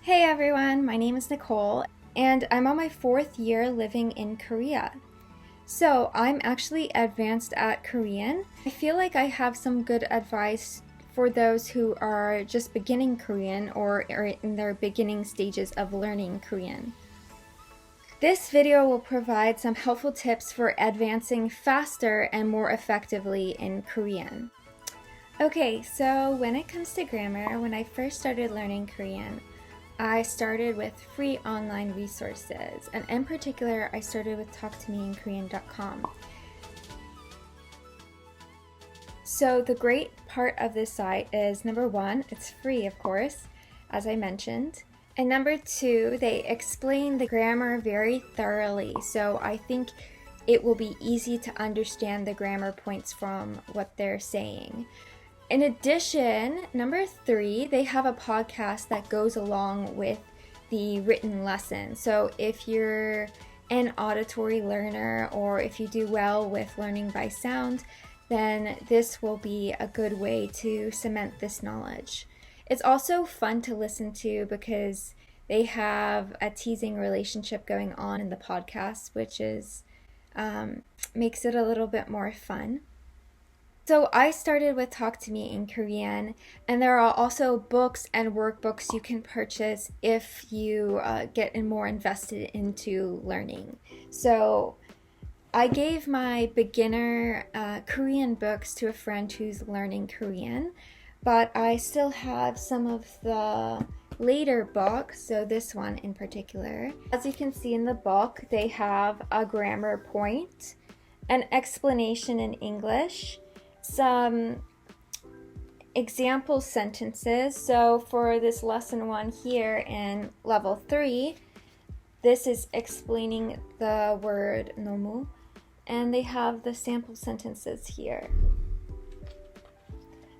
Hey everyone, my name is Nicole, and I'm on my 4th year living in Korea. So I'm actually advanced at Korean. I feel like I have some good advice for those who are just beginning Korean or are in their beginning stages of learning Korean. This video will provide some helpful tips for advancing faster and more effectively in Korean. Okay, so when it comes to grammar, when I first started learning Korean, I started with free online resources, and in particular, I started with talktomeinkorean.com. So the great part of this site is, number one, it's free, of course, as I mentioned. And number two, they explain the grammar very thoroughly, so I think it will be easy to understand the grammar points from what they're saying. In addition, number three, they have a podcast that goes along with the written lesson. So if you're an auditory learner or if you do well with learning by sound, then this will be a good way to cement this knowledge. It's also fun to listen to because they have a teasing relationship going on in the podcast, which is makes it a little bit more fun. So I started with Talk to Me in Korean, and there are also books and workbooks you can purchase if you get more invested into learning. So I gave my beginner Korean books to a friend who's learning Korean, but I still have some of the later books, so this one in particular. As you can see in the book, they have a grammar point, an explanation in English, some example sentences. So for this lesson one here in level 3, this is explaining the word nomu, and they have the sample sentences here.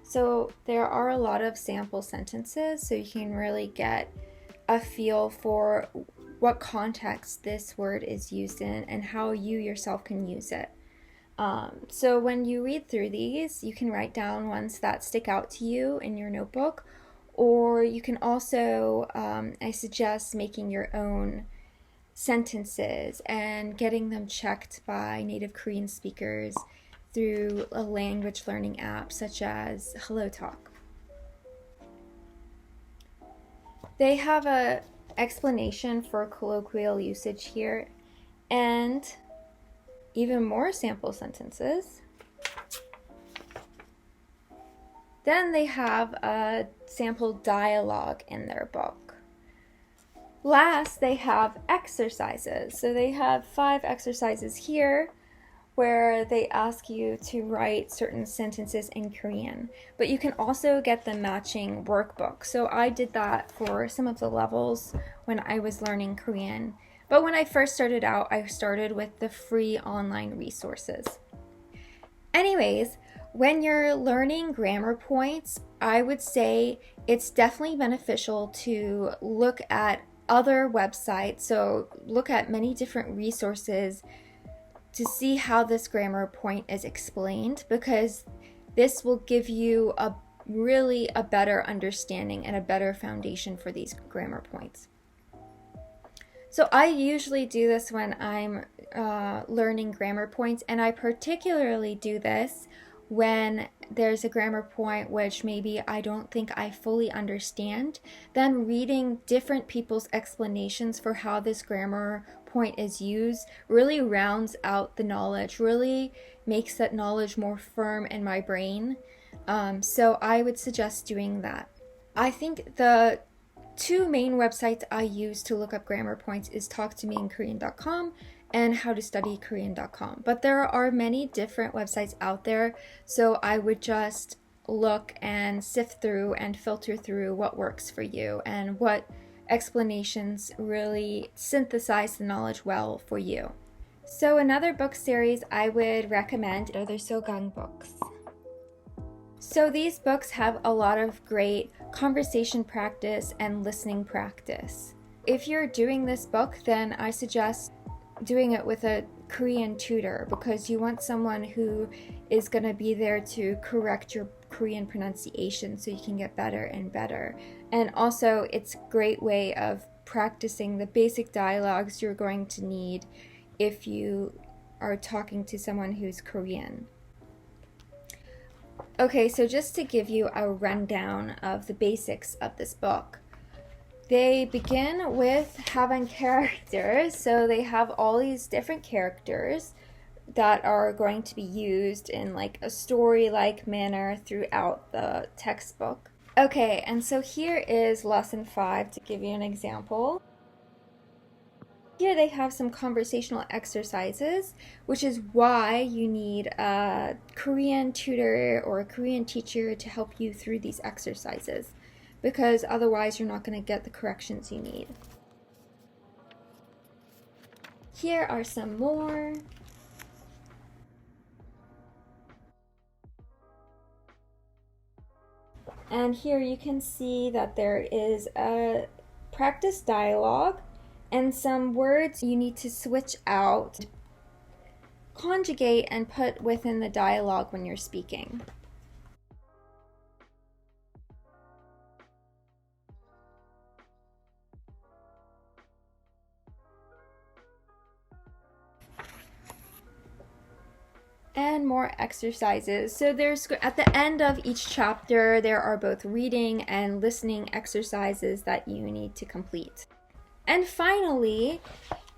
So there are a lot of sample sentences, so you can really get a feel for what context this word is used in and how you yourself can use it. So when you read through these, you can write down ones that stick out to you in your notebook, or you can also, I suggest making your own sentences and getting them checked by native Korean speakers through a language learning app such as HelloTalk. They have an explanation for colloquial usage here, and even more sample sentences. Then they have a sample dialogue in their book. Last, they have exercises. So they have 5 exercises here where they ask you to write certain sentences in Korean. But you can also get the matching workbook. So I did that for some of the levels when I was learning Korean. But when I first started out, I started with the free online resources. Anyways, when you're learning grammar points, I would say it's definitely beneficial to look at other websites. So look at many different resources to see how this grammar point is explained, because this will give you a better understanding and a better foundation for these grammar points. So I usually do this when I'm learning grammar points, and I particularly do this when there's a grammar point which maybe I don't think I fully understand. Then reading different people's explanations for how this grammar point is used really rounds out the knowledge, really makes that knowledge more firm in my brain. So I would suggest doing that. I think the 2 main websites I use to look up grammar points is talktomeinkorean.com and howtostudykorean.com. But there are many different websites out there, so I would just look and sift through and filter through what works for you and what explanations really synthesize the knowledge well for you. So another book series I would recommend are the sogang books. So these books have a lot of great conversation practice and listening practice. If you're doing this book, then I suggest doing it with a Korean tutor, because you want someone who is going to be there to correct your Korean pronunciation so you can get better and better. And also, it's a great way of practicing the basic dialogues you're going to need if you are talking to someone who's Korean. Okay, so just to give you a rundown of the basics of this book. They begin with having characters, so they have all these different characters that are going to be used in like a story-like manner throughout the textbook. Okay, and so here is lesson 5 to give you an example. Here they have some conversational exercises, which is why you need a Korean tutor or a Korean teacher to help you through these exercises, because otherwise you're not going to get the corrections you need. Here are some more. And here you can see that there is a practice dialogue and some words you need to switch out, conjugate, and put within the dialogue when you're speaking. And more exercises. So there's, at the end of each chapter, there are both reading and listening exercises that you need to complete. And finally,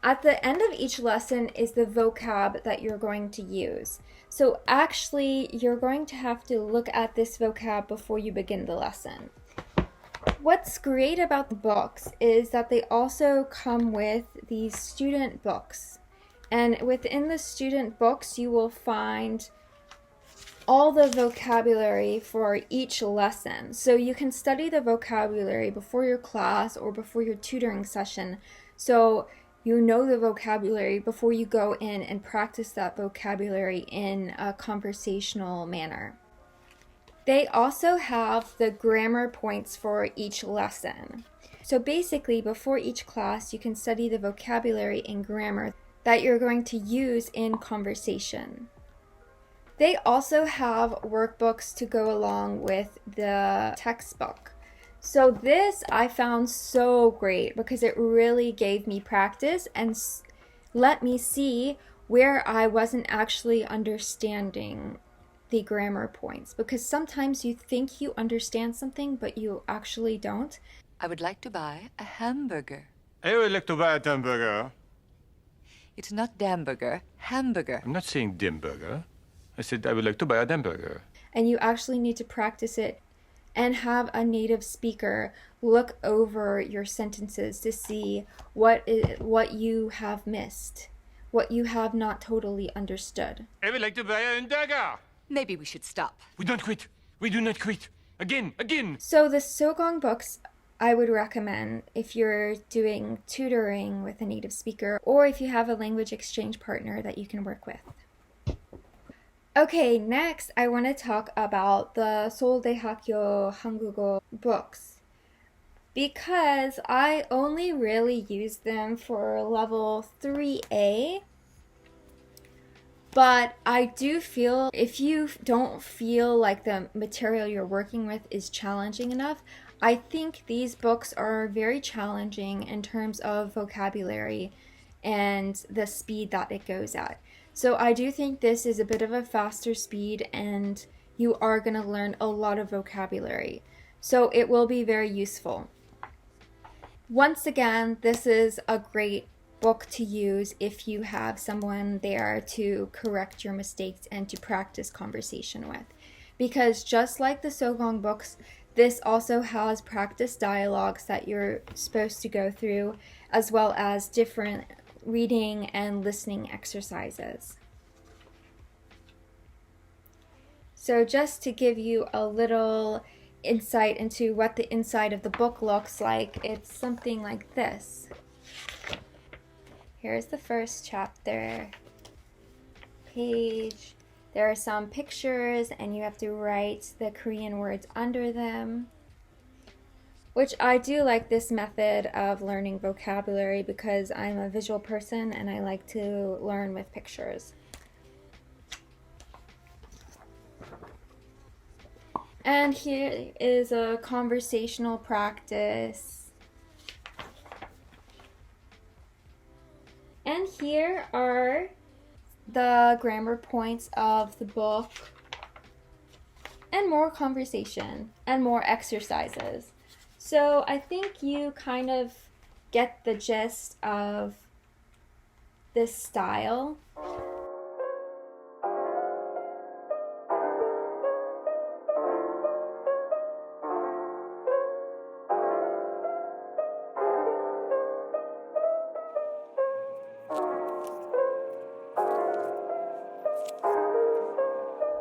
at the end of each lesson is the vocab that you're going to use. So actually, you're going to have to look at this vocab before you begin the lesson. What's great about the books is that they also come with these student books. And within the student books, you will find all the vocabulary for each lesson. So you can study the vocabulary before your class or before your tutoring session. So you know the vocabulary before you go in and practice that vocabulary in a conversational manner. They also have the grammar points for each lesson. So basically, before each class, you can study the vocabulary and grammar that you're going to use in conversation. They also have workbooks to go along with the textbook. So this I found so great because it really gave me practice and let me see where I wasn't actually understanding the grammar points, because sometimes you think you understand something but you actually don't. I would like to buy a hamburger. I would like to buy a hamburger. It's not damburger, hamburger. I'm not saying dimburger. I said I would like to buy a hamburger. And you actually need to practice it and have a native speaker look over your sentences to see what you have missed, what you have not totally understood. I would like to buy a hamburger. Maybe we should stop. We don't quit. We do not quit. Again. So the sogang books I would recommend if you're doing tutoring with a native speaker or if you have a language exchange partner that you can work with. Okay, next I want to talk about the Seoul Daehakyo Hangul books, because I only really use them for level 3A. But I do feel if you don't feel like the material you're working with is challenging enough, I think these books are very challenging in terms of vocabulary and the speed that it goes at. So I do think this is a bit of a faster speed and you are going to learn a lot of vocabulary. So it will be very useful. Once again, this is a great book to use if you have someone there to correct your mistakes and to practice conversation with. Because just like the sogang books, this also has practice dialogues that you're supposed to go through, as well as different reading and listening exercises. So just to give you a little insight into what the inside of the book looks like, it's something like this. Here's the first chapter page. There are some pictures and you have to write the Korean words under them, which I do like this method of learning vocabulary because I'm a visual person and I like to learn with pictures. And here is a conversational practice. And here are the grammar points of the book, and more conversation and more exercises. So I think you kind of get the gist of this style.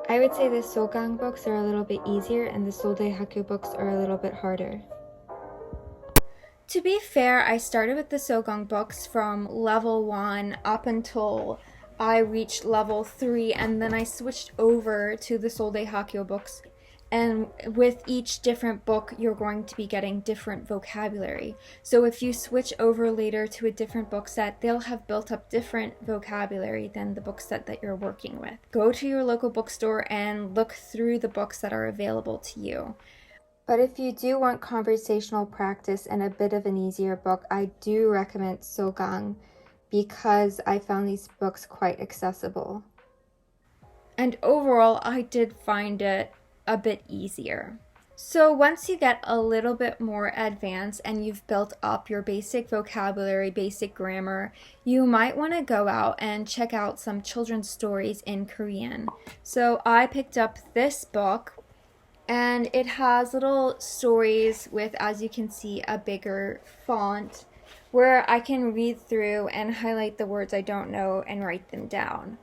I would say the sogang books are a little bit easier and the seoul books are a little bit harder. To be fair, I started with the sogang books from level 1 up until I reached level 3, and then I switched over to the seoul books. And with each different book, you're going to be getting different vocabulary. So if you switch over later to a different book set, they'll have built up different vocabulary than the book set that you're working with. Go to your local bookstore and look through the books that are available to you. But if you do want conversational practice and a bit of an easier book, I do recommend sogang because I found these books quite accessible. And overall, I did find it a bit easier. So once you get a little bit more advanced and you've built up your basic vocabulary, basic grammar, you might want to go out and check out some children's stories in Korean. So I picked up this book, and it has little stories with, as you can see, a bigger font where I can read through and highlight the words I don't know and write them down.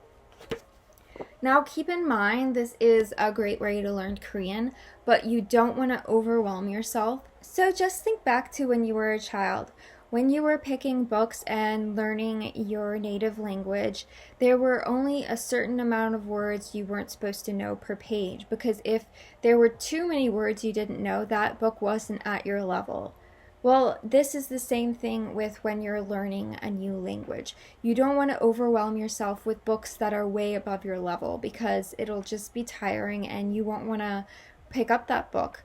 Now keep in mind, this is a great way to learn Korean, but you don't want to overwhelm yourself. So just think back to when you were a child. When you were picking books and learning your native language, there were only a certain amount of words you weren't supposed to know per page, because if there were too many words you didn't know, that book wasn't at your level. Well, this is the same thing with when you're learning a new language. You don't want to overwhelm yourself with books that are way above your level, because it'll just be tiring and you won't want to pick up that book.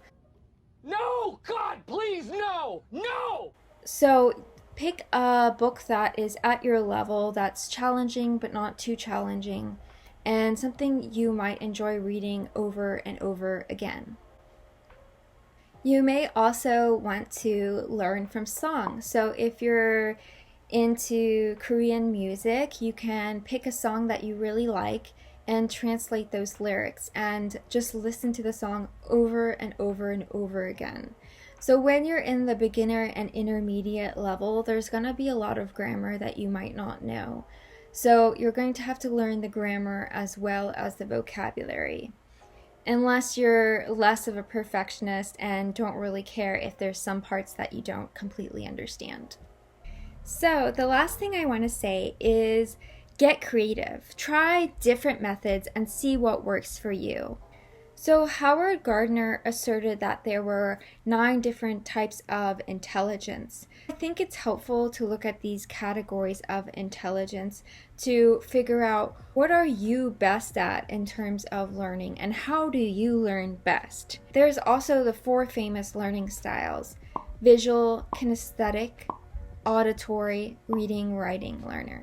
No! God, please, no! No! So pick a book that is at your level, that's challenging but not too challenging, and something you might enjoy reading over and over again. You may also want to learn from songs. So if you're into Korean music, you can pick a song that you really like and translate those lyrics and just listen to the song over and over and over again. So when you're in the beginner and intermediate level, there's going to be a lot of grammar that you might not know. So you're going to have to learn the grammar as well as the vocabulary. Unless you're less of a perfectionist and don't really care if there's some parts that you don't completely understand. So the last thing I want to say is get creative. Try different methods and see what works for you. So Howard Gardner asserted that there were 9 different types of intelligence. I think it's helpful to look at these categories of intelligence to figure out what are you best at in terms of learning and how do you learn best. There's also the 4 famous learning styles: visual, kinesthetic, auditory, reading, writing learner.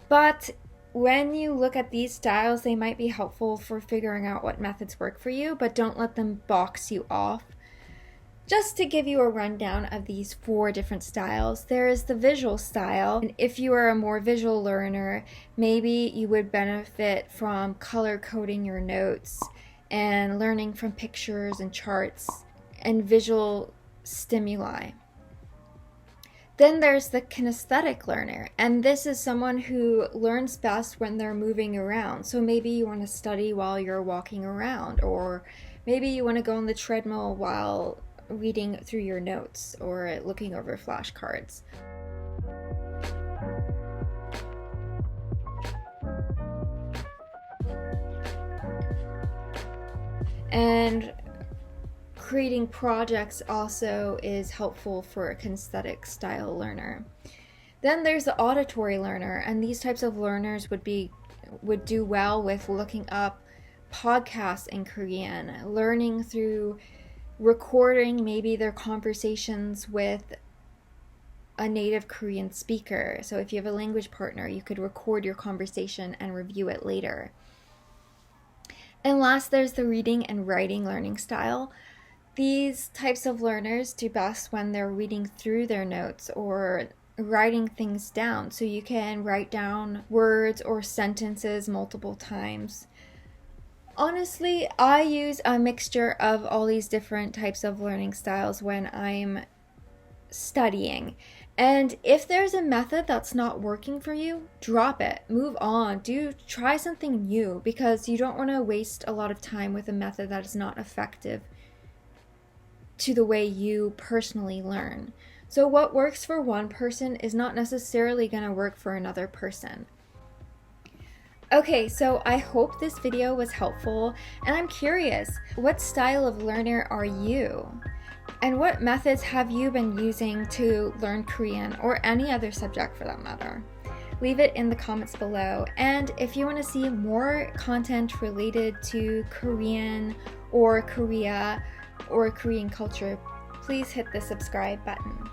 But when you look at these styles, they might be helpful for figuring out what methods work for you, but don't let them box you off. Just to give you a rundown of these 4 different styles, there is the visual style. And if you are a more visual learner, maybe you would benefit from color coding your notes and learning from pictures and charts and visual stimuli. Then there's the kinesthetic learner, and this is someone who learns best when they're moving around. So maybe you want to study while you're walking around, or maybe you want to go on the treadmill while reading through your notes or looking over flashcards. And creating projects also is helpful for a kinesthetic style learner. Then there's the auditory learner, and these types of learners would do well with looking up podcasts in Korean, learning through recording maybe their conversations with a native Korean speaker. So if you have a language partner, you could record your conversation and review it later. And last, there's the reading and writing learning style. These types of learners do best when they're reading through their notes or writing things down. So you can write down words or sentences multiple times. Honestly, I use a mixture of all these different types of learning styles when I'm studying. And if there's a method that's not working for you, drop it, move on, try something new, because you don't want to waste a lot of time with a method that is not effective to the way you personally learn. So what works for one person is not necessarily going to work for another person. Okay, so I hope this video was helpful, and I'm curious, what style of learner are you? And what methods have you been using to learn Korean, or any other subject for that matter? Leave it in the comments below. And if you want to see more content related to Korean or Korea or Korean culture, please hit the subscribe button.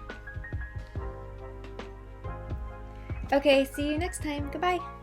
Okay, see you next time. Goodbye.